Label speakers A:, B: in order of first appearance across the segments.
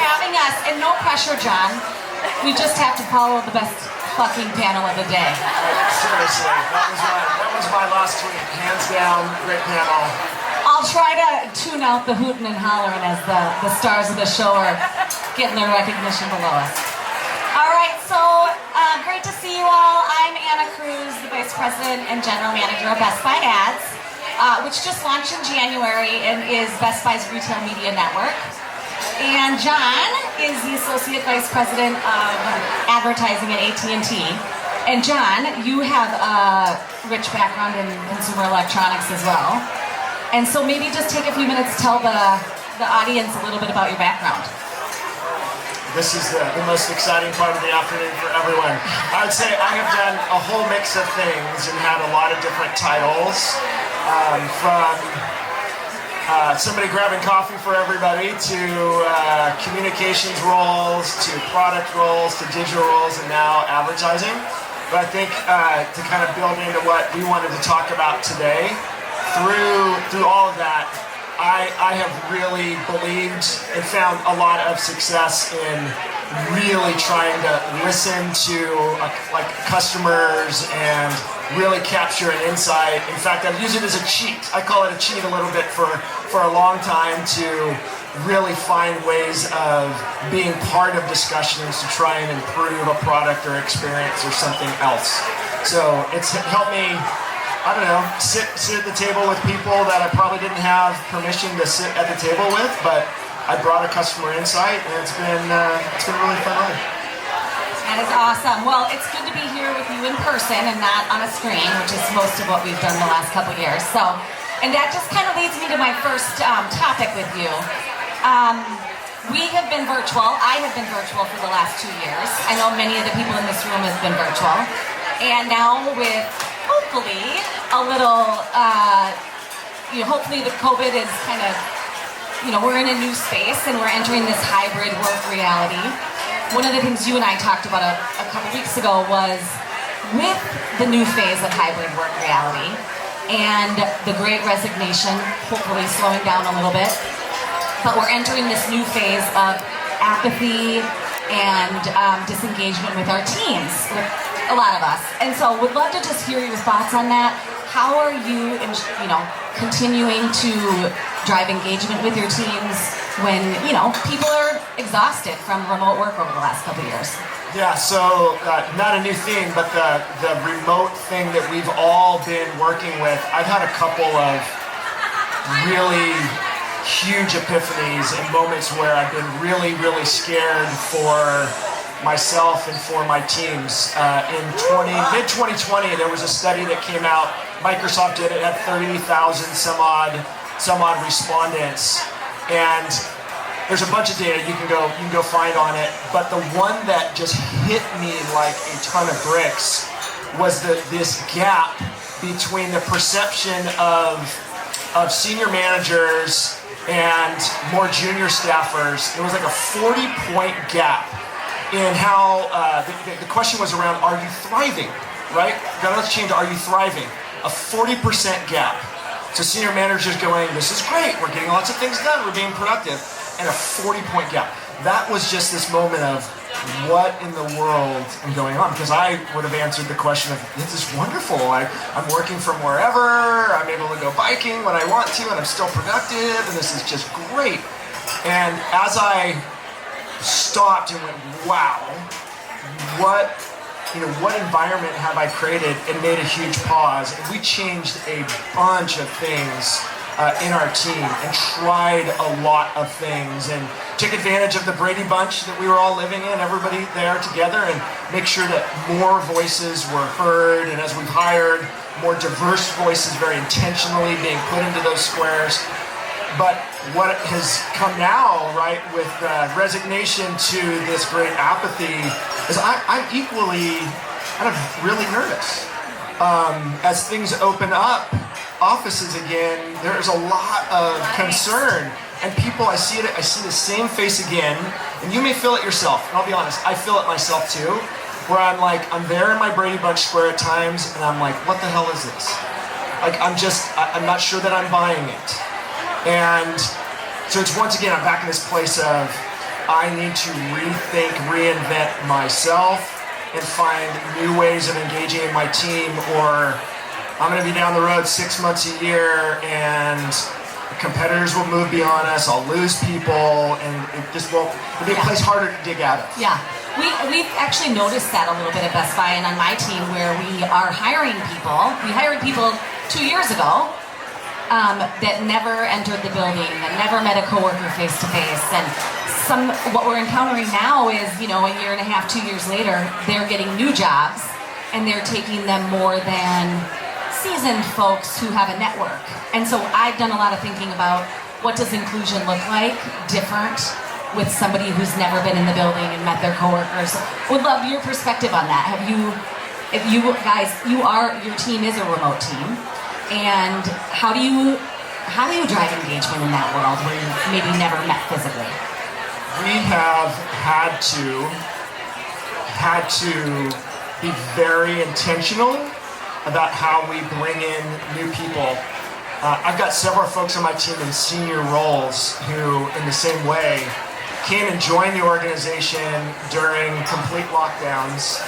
A: having us. And no pressure, John. We just have to follow the best fucking panel of the day.
B: Seriously, that was my last tweet. Hands down, great panel.
A: I'll try to tune out the hooting and hollering as the stars of the show are getting their recognition below us. All right, so great to see you all. I'm Anna Kruse, the Vice President and General Manager of Best Buy Ads, which just launched in January and is Best Buy's retail media network. And John is the Associate Vice President of Advertising at AT&T. And John, you have a rich background in consumer electronics as well. And so maybe just take a few minutes to tell the audience a little bit about your background.
B: This is the most exciting part of the afternoon for everyone. I would say I have done a whole mix of things and had a lot of different titles, from somebody grabbing coffee for everybody to communications roles, to product roles, to digital roles, and now advertising. But I think to kind of build into what we wanted to talk about today, through all of that, I have really believed and found a lot of success in really trying to listen to like customers and really capture an insight. In fact, I've used it as a cheat. I call it a cheat a little bit for a long time to really find ways of being part of discussions to try and improve a product or experience or something else. So it's helped me, I don't know, sit at the table with people that I probably didn't have permission to sit at the table with, but I brought a customer insight, and it's been a really fun ride.
A: That is awesome. Well, it's good to be here with you in person and not on a screen, which is most of what we've done the last couple years. So, and that just kind of leads me to my first topic with you. We have been virtual. I have been virtual for the last 2 years. I know many of the people in this room have been virtual. And now with, hopefully, a little, hopefully the COVID is kind of, we're in a new space and we're entering this hybrid work reality. One of the things you and I talked about a couple weeks ago was with the new phase of hybrid work reality and the great resignation hopefully slowing down a little bit, but we're entering this new phase of apathy and disengagement with our teams, with a lot of us. And so would love to just hear your thoughts on that. How are you, continuing to drive engagement with your teams when, people are exhausted from remote work over the last couple of years?
B: Yeah, so not a new thing, but the remote thing that we've all been working with, I've had a couple of really huge epiphanies and moments where I've been really, really scared for myself and for my teams. In mid-2020, there was a study that came out. Microsoft did it, had 30,000 some odd respondents, and there's a bunch of data you can go find on it. But the one that just hit me like a ton of bricks was this gap between the perception of senior managers and more junior staffers. It was like a 40-point gap in how the question was around, are you thriving, right? Let's change to, are you thriving? A 40% gap. So senior managers going, this is great, we're getting lots of things done, we're being productive, and a 40-point gap. That was just this moment of, what in the world is going on? Because I would have answered the question of, this is wonderful, I'm working from wherever, I'm able to go biking when I want to, and I'm still productive, and this is just great. And as I stopped and went, wow, what environment have I created, and made a huge pause. And we changed a bunch of things in our team and tried a lot of things and took advantage of the Brady Bunch that we were all living in, everybody there together, and make sure that more voices were heard. And as we've hired more diverse voices very intentionally being put into those squares. But what has come now, right, with resignation to this great apathy, is I'm equally kind of really nervous. As things open up, offices again, there's a lot of concern. And people, I see the same face again, and you may feel it yourself, and I'll be honest, I feel it myself too, where I'm there in my Brady Bunch square at times, and I'm like, what the hell is this? I'm not sure that I'm buying it. And so it's once again, I'm back in this place of, I need to rethink, reinvent myself and find new ways of engaging in my team, or I'm going to be down the road 6 months a year and competitors will move beyond us, I'll lose people, and it'll be a place harder to dig out of.
A: Yeah. We've actually noticed that a little bit at Best Buy and on my team, where we are hiring people. We hired people 2 years ago that never entered the building, that never met a coworker face to face. And what we're encountering now is, a year and a half, 2 years later, they're getting new jobs and they're taking them more than seasoned folks who have a network. And so I've done a lot of thinking about what does inclusion look like different with somebody who's never been in the building and met their coworkers. Would love your perspective on that. If you guys, your team is a remote team, and how do you drive engagement in that world where you maybe never met physically?
B: We have had to be very intentional about how we bring in new people. I've got several folks on my team in senior roles who, in the same way, came and joined the organization during complete lockdowns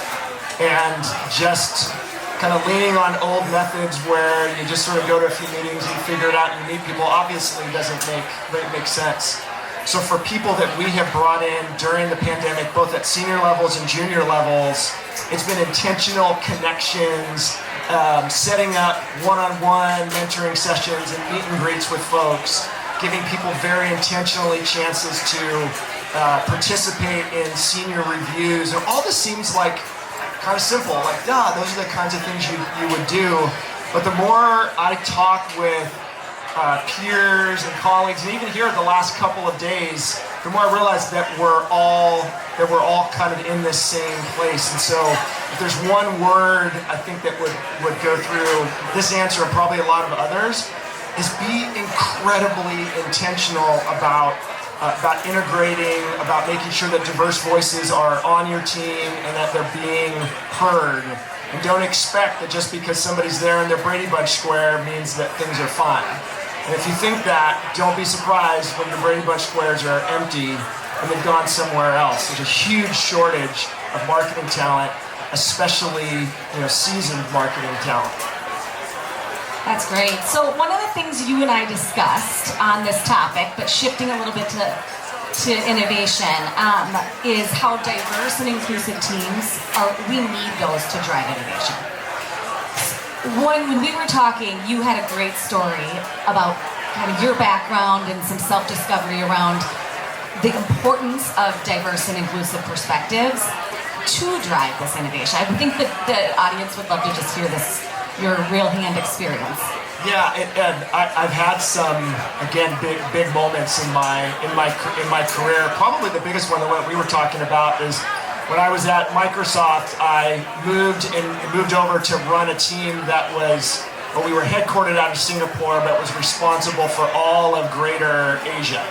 B: and just kind of leaning on old methods where you just sort of go to a few meetings and figure it out and you meet people obviously doesn't make sense. So for people that we have brought in during the pandemic, both at senior levels and junior levels, it's been intentional connections, setting up one-on-one mentoring sessions and meet and greets with folks, giving people very intentionally chances to participate in senior reviews. And all this seems like kind of simple, like, those are the kinds of things you would do. But the more I talk with peers and colleagues, and even here the last couple of days, the more I realize that we're all kind of in this same place. And so if there's one word I think that would go through this answer and probably a lot of others, is be incredibly intentional about integrating, about making sure that diverse voices are on your team and that they're being heard. And don't expect that just because somebody's there in their Brady Bunch square means that things are fine. And if you think that, don't be surprised when the Brady Bunch squares are empty and they've gone somewhere else. There's a huge shortage of marketing talent, especially seasoned marketing talent.
A: That's great. So one of the things you and I discussed on this topic, but shifting a little bit to innovation, is how diverse and inclusive teams we need those to drive innovation. When we were talking, you had a great story about kind of your background and some self-discovery around the importance of diverse and inclusive perspectives to drive this innovation. I think that the audience would love to just hear this, your real hand experience.
B: Yeah, and I've had some, again, big moments in my career. Probably the biggest one, that we were talking about, is when I was at Microsoft. I moved over to run a team that was, we were headquartered out of Singapore, but was responsible for all of Greater Asia.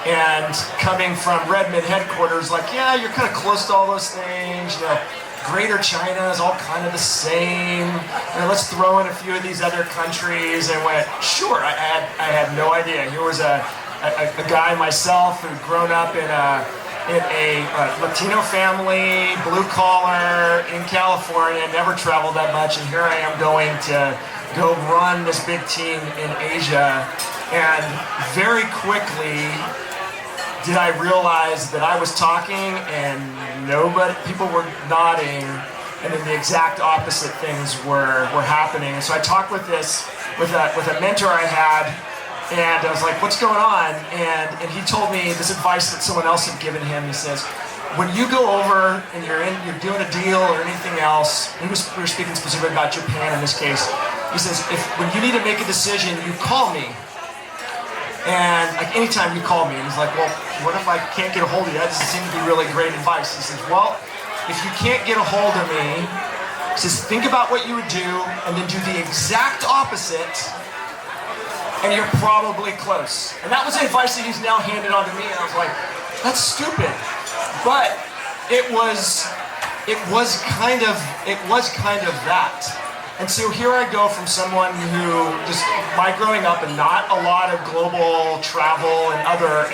B: And coming from Redmond headquarters, you're kind of close to all those things. Greater China is all kind of the same. Let's throw in a few of these other countries. And went, sure. I had no idea. Here was a guy myself who'd grown up in a Latino family, blue collar in California, never traveled that much, and here I am going to go run this big team in Asia. And very quickly did I realize that I was talking and people were nodding, and then the exact opposite things were happening. And so I talked with a mentor I had, and I was like, what's going on? And he told me this advice that someone else had given him. He says, when you go over and you're doing a deal or anything else, we were speaking specifically about Japan in this case. He says, when you need to make a decision, you call me. And anytime you call me, and he's like, well, what if I can't get a hold of you? That doesn't seem to be really great advice. He says, well, if you can't get a hold of me, he says, think about what you would do and then do the exact opposite, and you're probably close. And that was the advice that he's now handed on to me, and I was like, that's stupid. But it was kind of that. And so here I go from someone who just, my growing up and not a lot of global travel and other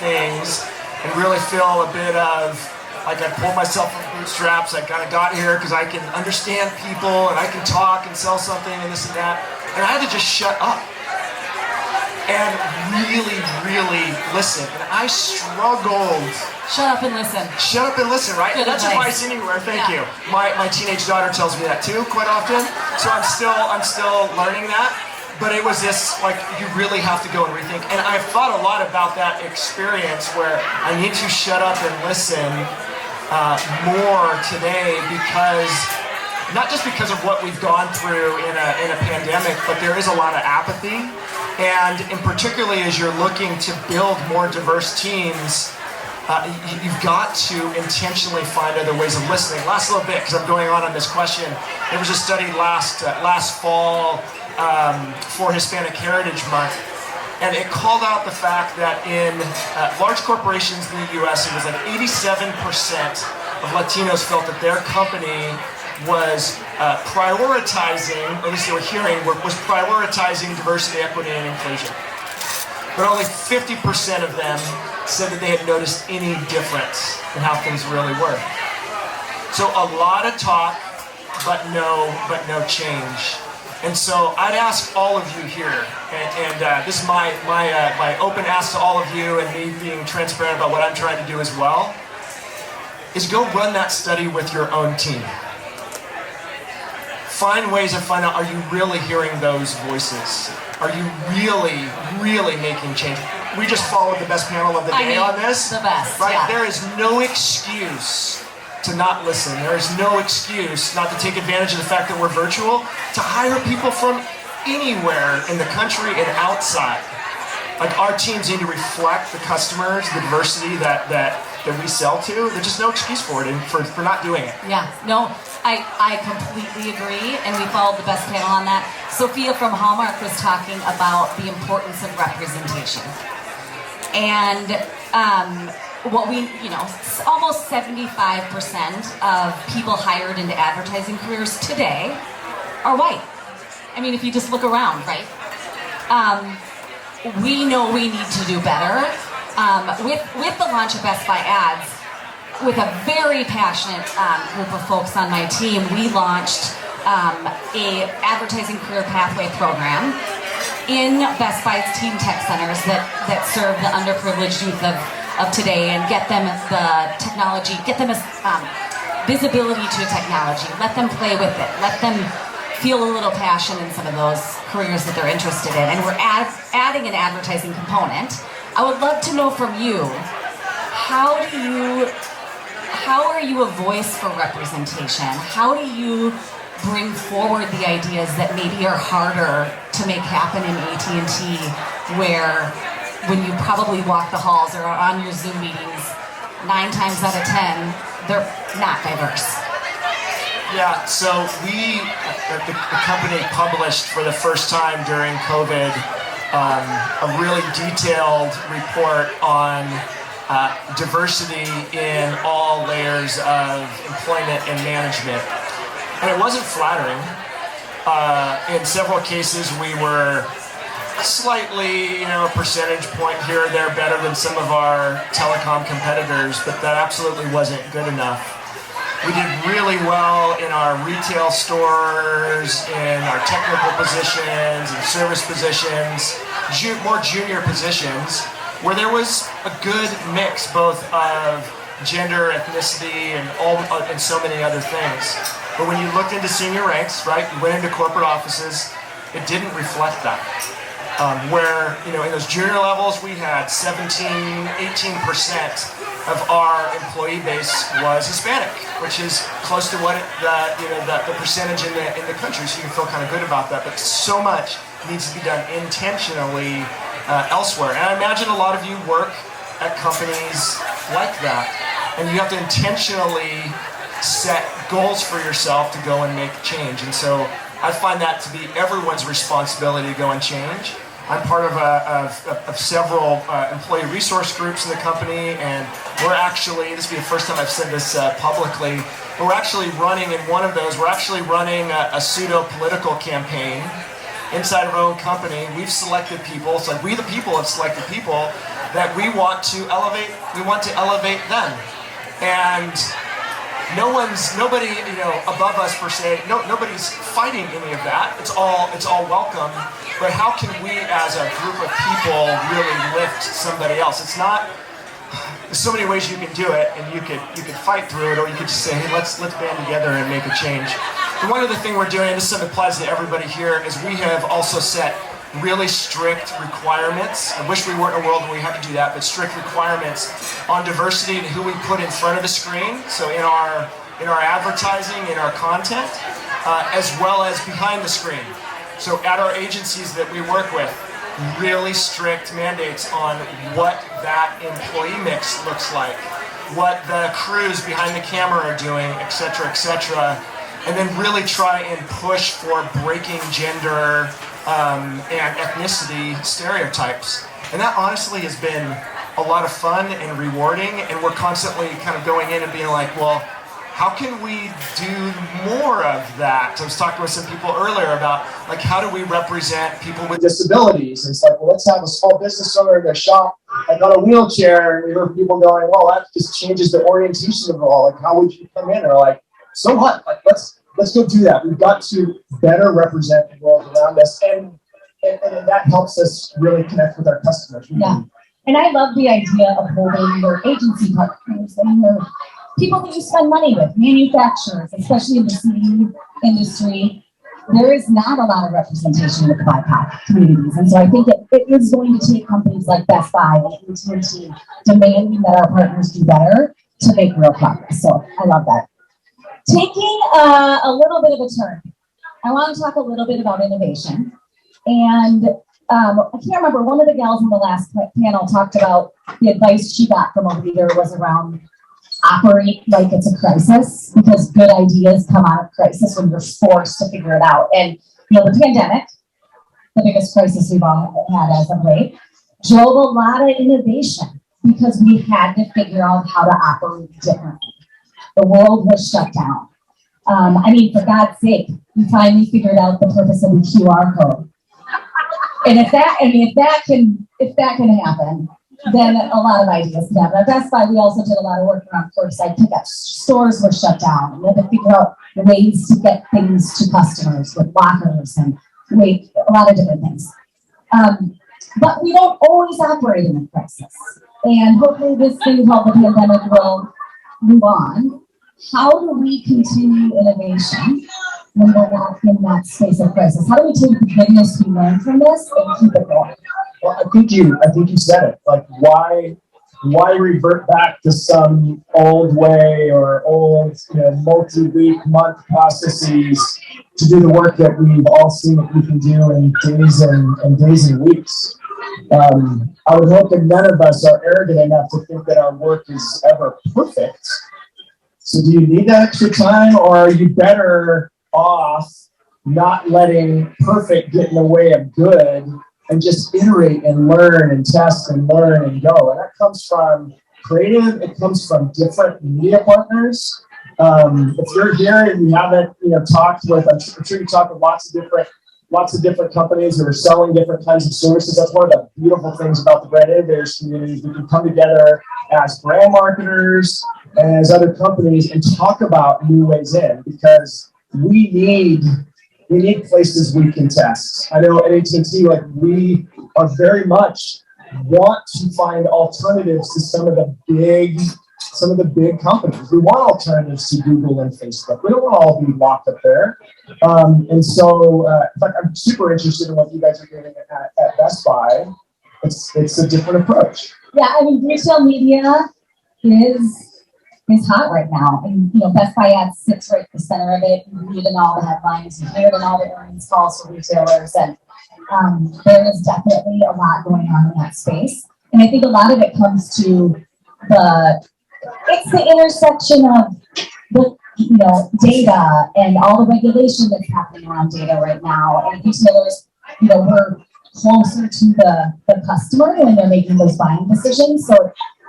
B: things, and really feel a bit of like I pulled myself from bootstraps. I kind of got here because I can understand people and I can talk and sell something and this and that. And I had to just shut up and really, really listen. And I struggled.
A: Shut up and listen.
B: Shut up and listen, right?
A: Good
B: And that's
A: advice.
B: advice anywhere. Thank you. My teenage daughter tells me that too quite often. So I'm still learning that. But it was this, like, you really have to go and rethink. And I've thought a lot about that experience where I need to shut up and listen more today because, not just because of what we've gone through in a pandemic, but there is a lot of apathy. And in particularly as you're looking to build more diverse teams, you've got to intentionally find other ways of listening. Last little bit, because I'm going on this question. There was a study last fall for Hispanic Heritage Month, and it called out the fact that in large corporations in the US, it was like 87% of Latinos felt that their company was prioritizing, or at least they were hearing, was prioritizing diversity, equity, and inclusion. But only 50% of them said that they had noticed any difference in how things really were. So a lot of talk, but no change. And so I'd ask all of you here, and this is my open ask to all of you, and me being transparent about what I'm trying to do as well, is go run that study with your own team. Find ways to find out, are you really hearing those voices? Are you really making change? We just followed the best panel of the day on this.
A: The best,
B: right?
A: yeah.
B: There is no excuse to not listen. There is no excuse not to take advantage of the fact that we're virtual, to hire people from anywhere in the country and outside. Like, our teams need to reflect the customers, the diversity that we sell to. There's just no excuse for it and for not doing it.
A: Yeah, no, I completely agree, and we followed the best panel on that. Sophia from Hallmark was talking about the importance of representation. And what we, almost 75% of people hired into advertising careers today are white. I mean, if you just look around, right? We know we need to do better. With the launch of Best Buy Ads, with a very passionate group of folks on my team, we launched a advertising career pathway program in Best Buy's Teen Tech Centers that serve the underprivileged youth of today and get them the technology, get them visibility to technology, let them play with it, let them feel a little passion in some of those careers that they're interested in. And we're adding an advertising component. I would love to know from you, how are you a voice for representation? How do you bring forward the ideas that maybe are harder to make happen in AT&T, where when you probably walk the halls or are on your Zoom meetings, 9 times out of 10, they're not diverse?
B: Yeah, so the company published for the first time during COVID a really detailed report on diversity in all layers of employment and management. And it wasn't flattering. In several cases, we were slightly, a percentage point here or there better than some of our telecom competitors, but that absolutely wasn't good enough. We did really well in our retail stores, in our technical positions and service positions, more junior positions, where there was a good mix both of gender, ethnicity, and so many other things. But when you looked into senior ranks, right, you went into corporate offices, it didn't reflect that. Where, in those junior levels, we had 17, 18% of our employee base was Hispanic, which is close to what the percentage in the country, so you can feel kind of good about that. But so much needs to be done intentionally elsewhere. And I imagine a lot of you work at companies like that, and you have to intentionally set goals for yourself to go and make change. And so I find that to be everyone's responsibility to go and change. I'm part of several employee resource groups in the company, and we're actually, this will be the first time I've said this publicly, but we're actually running in one of those, we're actually running a pseudo-political campaign inside of our own company, we've selected people, so we the people have selected people that we want to elevate them. And nobody, above us per se, nobody's fighting any of that. It's all welcome. But how can we as a group of people really lift somebody else? There's so many ways you can do it, and you could fight through it, or you could just say, hey, let's band together and make a change. And one other thing we're doing, this applies to everybody here, is we have also set really strict requirements. I wish we weren't in a world where we had to do that, but strict requirements on diversity and who we put in front of the screen. So in our advertising, in our content, as well as behind the screen. So at our agencies that we work with, really strict mandates on what that employee mix looks like, what the crews behind the camera are doing, et cetera, and then really try and push for breaking gender and ethnicity stereotypes. And that honestly has been a lot of fun and rewarding, and we're constantly kind of going in and being like, well, how can we do more of that? I was talking with some people earlier about, like, how do we represent people with disabilities? And it's like, well, let's have a small business owner in their shop, like on a wheelchair, and we heard people going, well, that just changes the orientation of it all. Like, how would you come in? Or like, so what? Like, let's go do that. We've got to better represent the world around us, and that helps us really connect with our customers.
A: Yeah, and I love the idea of holding your agency partners and your people that you spend money with, manufacturers, especially in the CE industry. There is not a lot of representation in the BIPOC communities, and so I think it is going to take companies like Best Buy and AT&T demanding that our partners do better to make real progress. So I love that. Taking a little bit of a turn, I want to talk a little bit about innovation. And I can't remember, one of the gals in the last panel talked about the advice she got from a leader was around operate like it's a crisis, because good ideas come out of crisis when you're forced to figure it out. And the pandemic, the biggest crisis we've all had as of late, drove a lot of innovation because we had to figure out how to operate differently. The world was shut down. For God's sake, we finally figured out the purpose of the QR code. And if that can happen, then a lot of ideas can happen. At Best Buy, we also did a lot of work around curbside pickup. Stores were shut down. We had to figure out ways to get things to customers with lockers and a lot of different things. But we don't always operate in a crisis. And hopefully this thing called the pandemic will move on. How do we continue innovation when we're not in that space of crisis? How do we take the goodness we learned from this and keep it going?
B: Well, I think you said it. Like, why revert back to some old way or old, multi-week, month processes to do the work that we've all seen that we can do in days and weeks? I would hope that none of us are arrogant enough to think that our work is ever perfect. So do you need that extra time, or are you better off not letting perfect get in the way of good and just iterate and learn and test and learn and go? And that comes from creative. It comes from different media partners. If you're here and you haven't, talked with, I'm sure you talk with lots of different companies that are selling different kinds of services. That's one of the beautiful things about the Brand Innovators community. We can come together as brand marketers and as other companies and talk about new ways in, because we need places we can test. I know at AT&T, we are very much want to find alternatives to some of the big companies. We want alternatives to Google and Facebook. We don't want to all be locked up there. And so, in fact, I'm super interested in what you guys are doing at Best Buy. It's a different approach.
A: Yeah, retail media is hot right now. And, Best Buy Ads sits right at the center of it. You read in all the headlines, you hear it in all the earnings calls for retailers. And there is definitely a lot going on in that space. And I think a lot of it comes to it's the intersection of the, data and all the regulation that's happening around data right now. And retailers, we're closer to the customer when they're making those buying decisions. So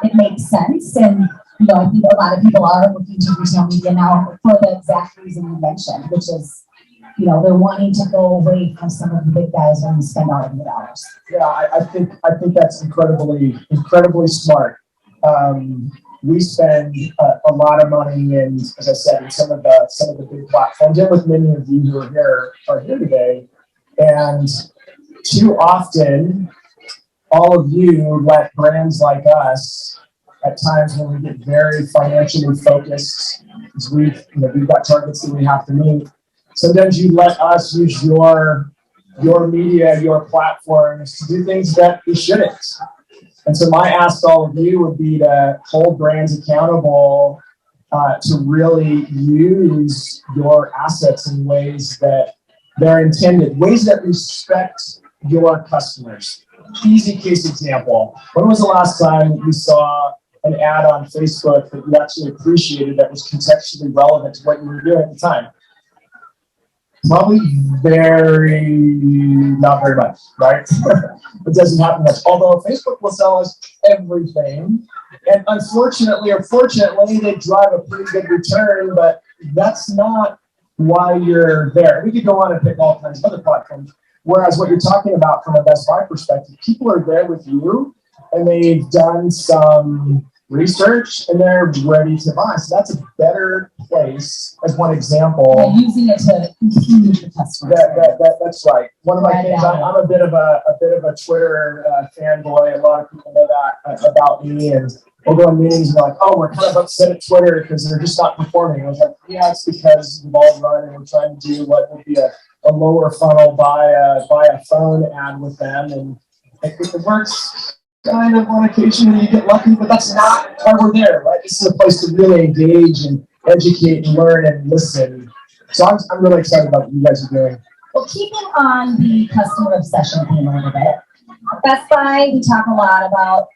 A: it makes sense. And, I think a lot of people are looking to retail media now for the exact reason you mentioned, which is they're wanting to go away from some of the big guys when you spend all of your dollars.
C: Yeah, I think that's incredibly smart. We spend a lot of money in, as I said, in some of the big platforms, and with many of you who are here today. And too often, all of you let brands like us, at times when we get very financially focused, because we've got targets that we have to meet. Sometimes you let us use your media, your platforms to do things that we shouldn't. And so my ask to all of you would be to hold brands accountable to really use your assets in ways that they're intended, ways that respect your customers. Easy case example. When was the last time you saw an ad on Facebook that you actually appreciated that was contextually relevant to what you were doing at the time? Probably not very much, right? It doesn't happen much. Although Facebook will sell us everything. And unfortunately or fortunately, they drive a pretty good return, but that's not why you're there. We could go on and pick all kinds of other platforms. Whereas what you're talking about from a Best Buy perspective, people are there with you and they've done some research and they're ready to buy. So that's a better place, as one example.
A: Yeah, using it to infuse the customer.
C: That's right. One of my things, I'm a bit of a Twitter fanboy. A lot of people know that about me, and we'll go in meetings and they're like, "Oh, we're kind of upset at Twitter because they're just not performing." I was like, "Yeah, it's because we've all run and we're trying to do what would be a lower funnel buy a phone ad with them, and it works kind of on occasion when you get lucky, but that's not why we're there, right? This is a place to really engage and educate and learn and listen. So I'm really excited about what you guys are doing.
A: Well, keeping on the customer obsession theme a little bit, at Best Buy, we talk a lot about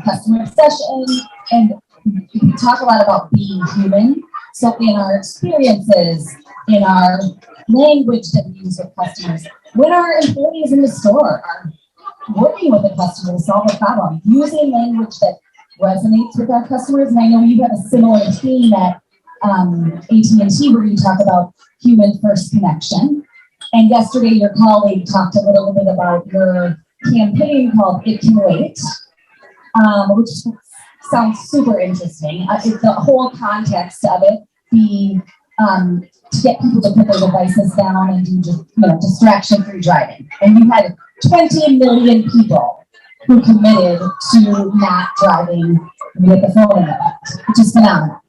A: customer obsession, and we talk a lot about being human. So in our experiences, in our language that we use with customers, when our employees in the store are working with the customer to solve a problem, using language that resonates with our customers. And I know you have a similar theme at AT&T where you talk about human first connection. And yesterday your colleague talked a little bit about your campaign called It Can Wait, which sounds super interesting. The whole context of it being to get people to put their devices down and do just distraction-free driving. And you had 20 million people who committed to not driving with the phone in their hand, which is phenomenal.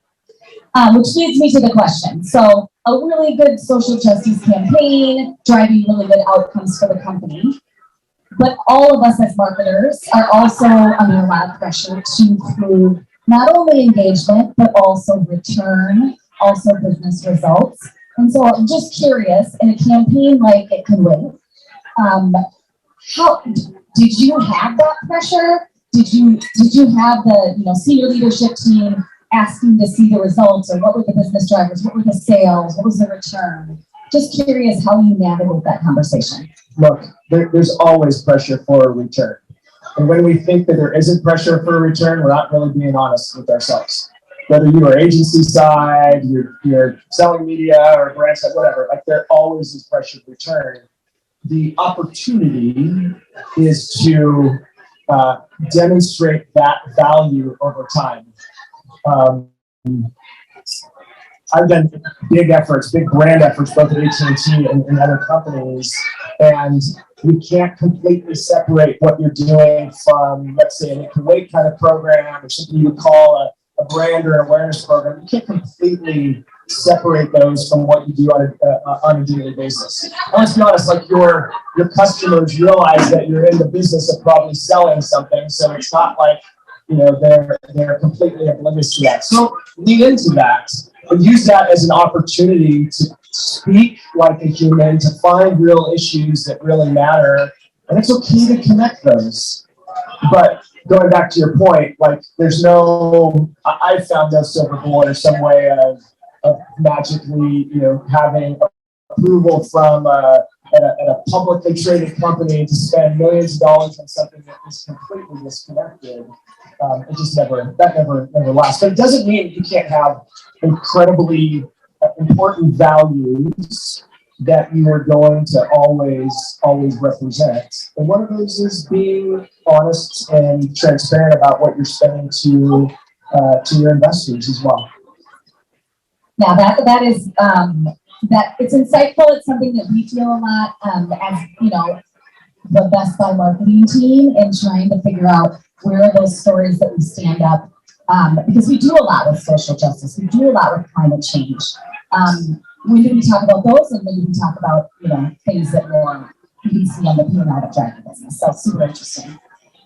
A: Which leads me to the question. So a really good social justice campaign, driving really good outcomes for the company. But all of us as marketers are also under a lot of pressure to prove not only engagement, but also return, also business results. And so I'm just curious, in a campaign like It Can Wait, how did you have that pressure? Did you have the senior leadership team asking to see the results, or what were the business drivers? What were the sales? What was the return? Just curious how you navigate that conversation.
C: Look, there's always pressure for a return. And when we think that there isn't pressure for a return, we're not really being honest with ourselves. Whether you are agency side, you're selling media or brand side, whatever, like there always is pressure to return. The opportunity is to demonstrate that value over time. I've done big brand efforts, both at AT&T and other companies, and we can't completely separate what you're doing from, let's say, an It Can Wait kind of program or something you would call a brand or an awareness program. You can't completely separate those from what you do on a daily basis. And let's be honest, like your customers realize that you're in the business of probably selling something, so it's not like they're completely oblivious to that. So lean into that and use that as an opportunity to speak like a human, to find real issues that really matter, and it's okay to connect those. But going back to your point, like I've found no silver bullet or some way of magically, having approval from at a publicly traded company to spend millions of dollars on something that is completely disconnected. It just never lasts. But it doesn't mean you can't have incredibly important values that you are going to always represent. And one of those is being honest and transparent about what you're spending to your investors as well.
A: Now that is that it's insightful. It's something that we feel a lot as the Best Buy marketing team and trying to figure out where are those stories that we stand up because we do a lot with social justice. We do a lot with climate change. When do we talk about those, and when do we talk about things that you can see on the P&L that drive the business? So super interesting.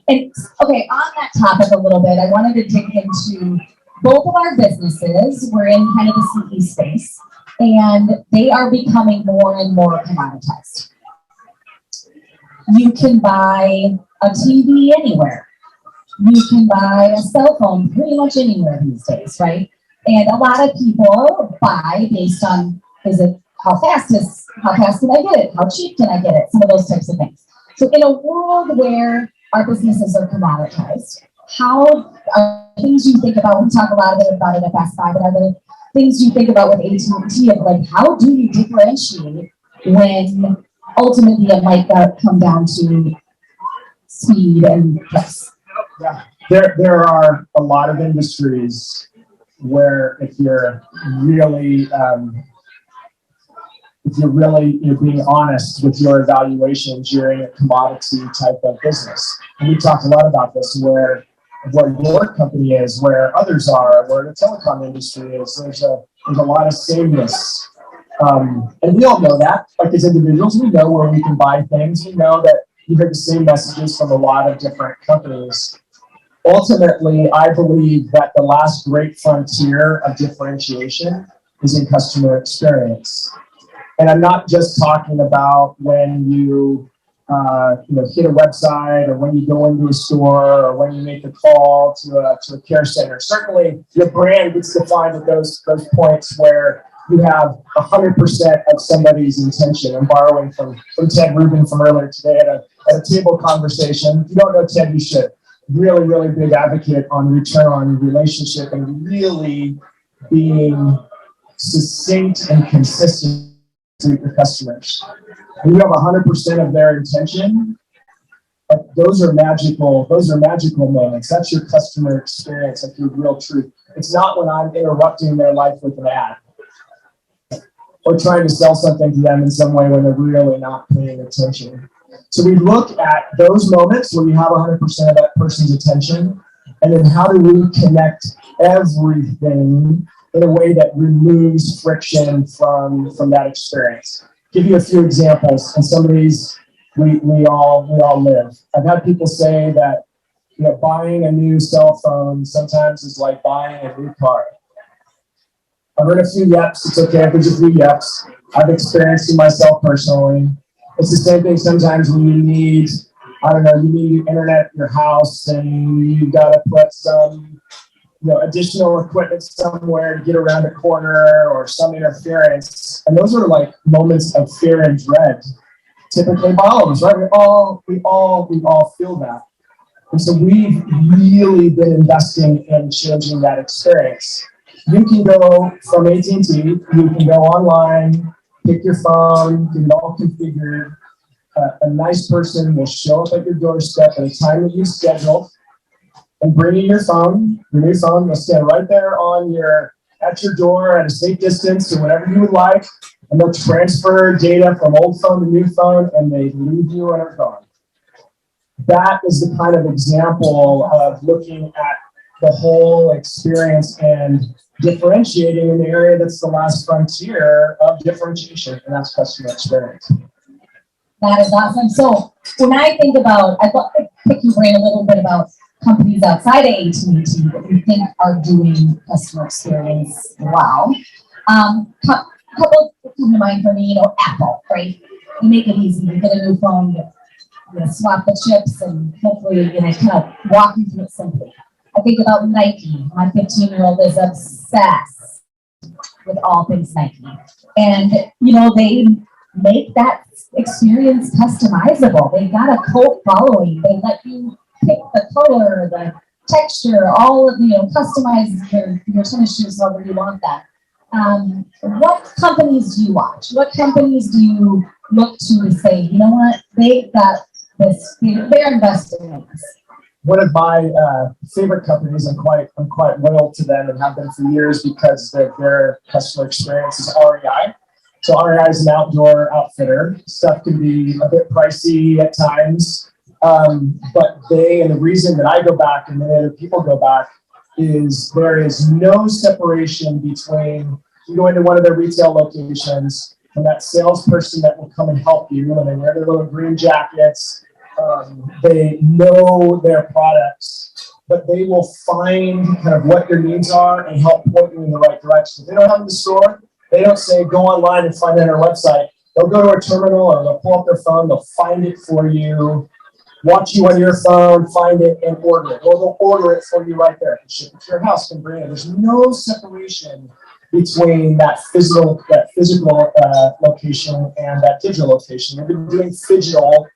A: And okay, on that topic a little bit, I wanted to dig into both of our businesses. We're in kind of the CE space, and they are becoming more and more commoditized. You can buy a TV anywhere. You can buy a cell phone pretty much anywhere these days, right? And a lot of people buy based on, is it how fast can I get it? How cheap can I get it? Some of those types of things. So in a world where our businesses are commoditized, how are things you think about, we talk a lot about it at Best Buy, but are there things you think about with AT&T of like, how do you differentiate when ultimately it might come down to speed and price?
C: Yeah, there are a lot of industries where if you're really being honest with your evaluations, you're in a commodity type of business. And we talked a lot about this, where your company is, where others are, where the telecom industry is. There's a lot of sameness. And we all know that, like as individuals, we know where we can buy things. We know that you hear the same messages from a lot of different companies. Ultimately, I believe that the last great frontier of differentiation is in customer experience. And I'm not just talking about when you hit a website, or when you go into a store, or when you make a call to a care center. Certainly, your brand gets defined at those points where you have 100% of somebody's intention. I'm borrowing from Ted Rubin from earlier today at a table conversation. If you don't know Ted, you should. Really, really big advocate on return on relationship and really being succinct and consistent with your customers. When you have 100% of their intention, those are magical moments. That's your customer experience, like your real truth. It's not when I'm interrupting their life with an ad or trying to sell something to them in some way when they're really not paying attention. So we look at those moments where you have 100% of that person's attention, and then how do we connect everything in a way that removes friction from that experience. Give you a few examples, and some of these we all live. I've had people say that buying a new cell phone sometimes is like buying a new car. I've heard a few yeps. It's okay if there's a few yeps. I've experienced it myself personally. It's the same thing sometimes when you need, you need internet in your house and you've got to put some, additional equipment somewhere to get around a corner or some interference. And those are like moments of fear and dread, typically by all of us, right? We all feel that. And so we've really been investing in changing that experience. You can go from AT&T, you can go online, pick your phone, get it all configured. A nice person will show up at your doorstep at a time that you schedule and bring in your phone. Your new phone will stand right there at your door at a safe distance to whatever you would like. And they'll transfer data from old phone to new phone, and they leave you and are gone. That is the kind of example of looking at the whole experience and differentiating in the area that's the last frontier of differentiation, and that's customer experience.
A: That is awesome. So when I think about, I'd love to pick your brain a little bit about companies outside of AT&T that you think are doing customer experience well. Couple come to mind for me, Apple, right? You make it easy. You get a new phone, you swap the chips, and hopefully kind of walk you through it simply. I think about Nike. My 15-year-old is obsessed with all things Nike. And, they make that experience customizable. They've got a cult following. They let you pick the color, the texture, all of, customize your tennis shoes however you want that. What companies do you watch? What companies do you look to say, you know what, they've got this, they're investing in this?
C: One of my favorite companies, I'm quite loyal to them and have been for years because of their customer experience, is REI. So REI is an outdoor outfitter. Stuff can be a bit pricey at times, but the reason that I go back and many other people go back is there is no separation between you go into one of their retail locations and that salesperson that will come and help you, and they wear their little green jackets. They know their products, but they will find kind of what your needs are and help point you in the right direction. If they don't have it in the store, they don't say go online and find it on our website. They'll go to our terminal or they'll pull up their phone, they'll find it for you, watch you on your phone, find it and order it. Or they'll order it for you right there. Ship it to your house, can bring it. There's no separation between that physical location and that digital location. They've been doing phygital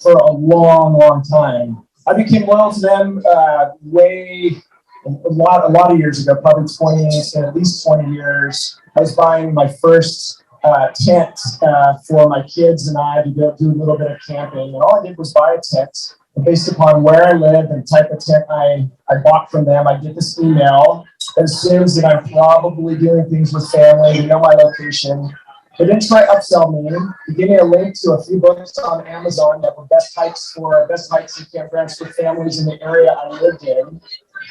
C: for a long time. I became loyal to them a lot of years ago, probably at least 20 years. I was buying my first tent for my kids and I to go do a little bit of camping. And all I did was buy a tent. And based upon where I live and type of tent I bought from them, I get this email that assumes that I'm probably doing things with family, they know my location. They didn't try to upsell me. They gave me a link to a few books on Amazon that were best hikes and campgrounds for families in the area I lived in.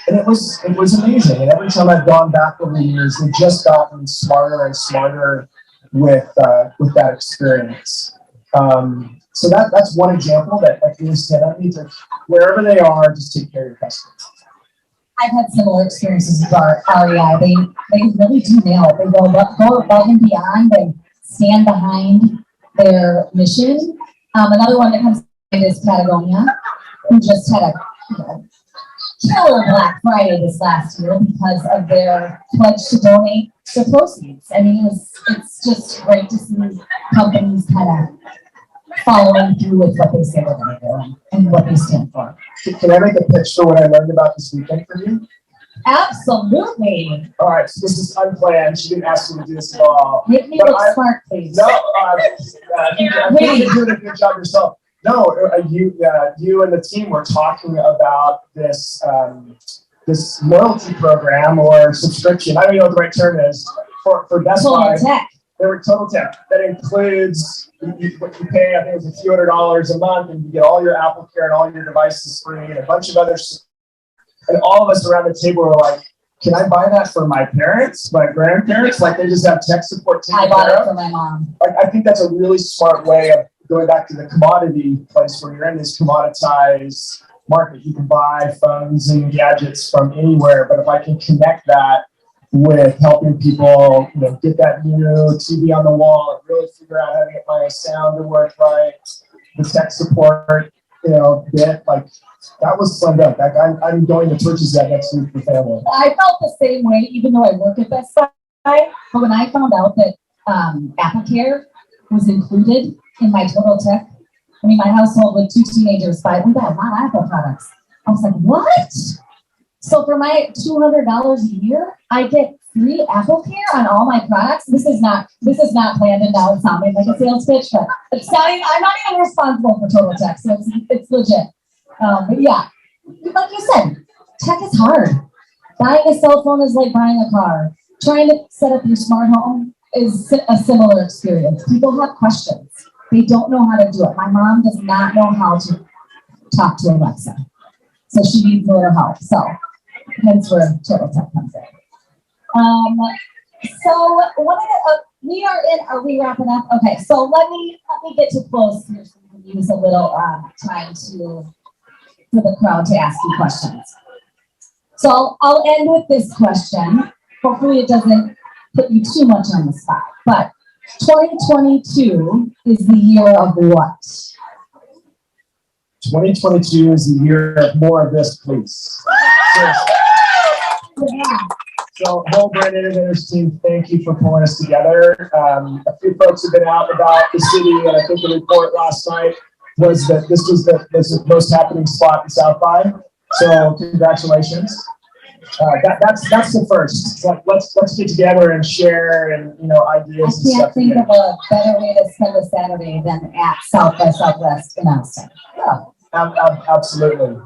C: And it was amazing. And every time I've gone back over the years, they've just gotten smarter and smarter with that experience. So that's one example that really stand out to me. Wherever they are, just take care of your customers.
A: I've had similar experiences with REI. They really do nail it. They go above and beyond and stand behind their mission. Another one that comes to mind is Patagonia, who just had a killer Black Friday this last year because of their pledge to donate the proceeds. I mean, it's just great to see companies kind of following through with what they say they're going to do and what they stand for.
C: Can I make a pitch for what I learned about this weekend for you?
A: Absolutely.
C: All right, so this is unplanned. She didn't ask me to do this at all.
A: Make me look smart, please.
C: No, I think you're doing a good job yourself. No, you and the team were talking about this this loyalty program or subscription. I don't even know what the right term is for Best Buy.
A: Tech.
C: They were Total Tech. That includes what you pay. I think it was a few $100s a month, and you get all your Apple Care and all your devices free, and a bunch of others. And all of us around the table were like, "Can I buy that for my parents, my grandparents? Like they just have tech support."
A: I bought it for my mom.
C: I think that's a really smart way of going back to the commodity place where you're in this commoditized market. You can buy phones and gadgets from anywhere, but if I can connect that with helping people, get that new TV on the wall and really figure out how to get my sound to work right, the tech support, bit, like that was slim dunk. Like I'm going to purchase that next week for family.
A: I felt the same way, even though I work at Best Buy. But when I found out that Apple Care was included in my Total Tech, I mean, my household with 2 teenagers, we bought a lot of Apple products. I was like, what? So for my $200 a year, I get free Apple Care on all my products. This is not planned, and now it's sounding like a sales pitch, but it's not even, I'm not even responsible for Total Tech, so it's legit. But yeah, like you said, tech is hard. Buying a cell phone is like buying a car. Trying to set up your smart home is a similar experience. People have questions. They don't know how to do it. My mom does not know how to talk to Alexa, so she needs a little help. So hence where Total Tech comes in. So are we wrapping up? Okay, so let me get to close here so we can use a little time for the crowd to ask you questions. So I'll end with this question. Hopefully it doesn't put you too much on the spot, but 2022 is the year of what?
C: 2022 is the year of more of this, please.
A: Yeah.
C: So, whole Brand Innovators team, thank you for pulling us together. A few folks have been out about the city, and I think the report last night was that this was the most happening spot in South by. So, congratulations. That's the first. It's like, let's get together and share and ideas and
D: I
C: stuff.
D: can't think of a better way to spend a Saturday than at South by Southwest in Austin.
C: Yeah, absolutely.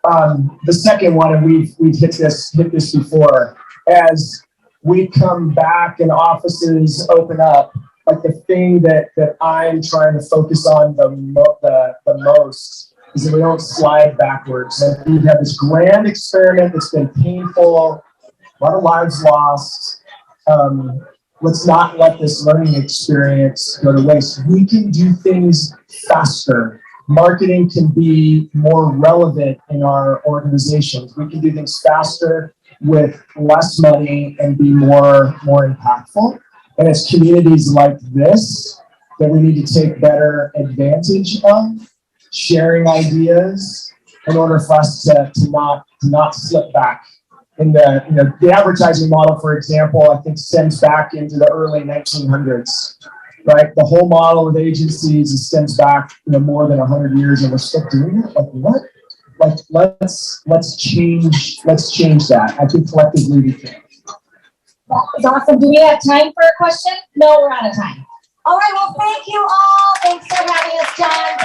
C: The second one, and we've hit this before, as we come back and offices open up, like the thing that I'm trying to focus on the most is that we don't slide backwards. Like we've had this grand experiment that's been painful, a lot of lives lost. Let's not let this learning experience go to waste. We can do things faster. Marketing can be more relevant in our organizations. We can do things faster with less money and be more impactful. And it's communities like this that we need to take better advantage of, sharing ideas in order for us to not slip back. In the advertising model, for example, I think stems back into the early 1900s, right? The whole model of agencies stems back more than 100 years, and we're still doing it. Like what? Like let's change that. I think collectively we can.
D: That was awesome. Do we have time for a question? No, we're out of time. All right. Well, thank you all. Thanks for having us, John.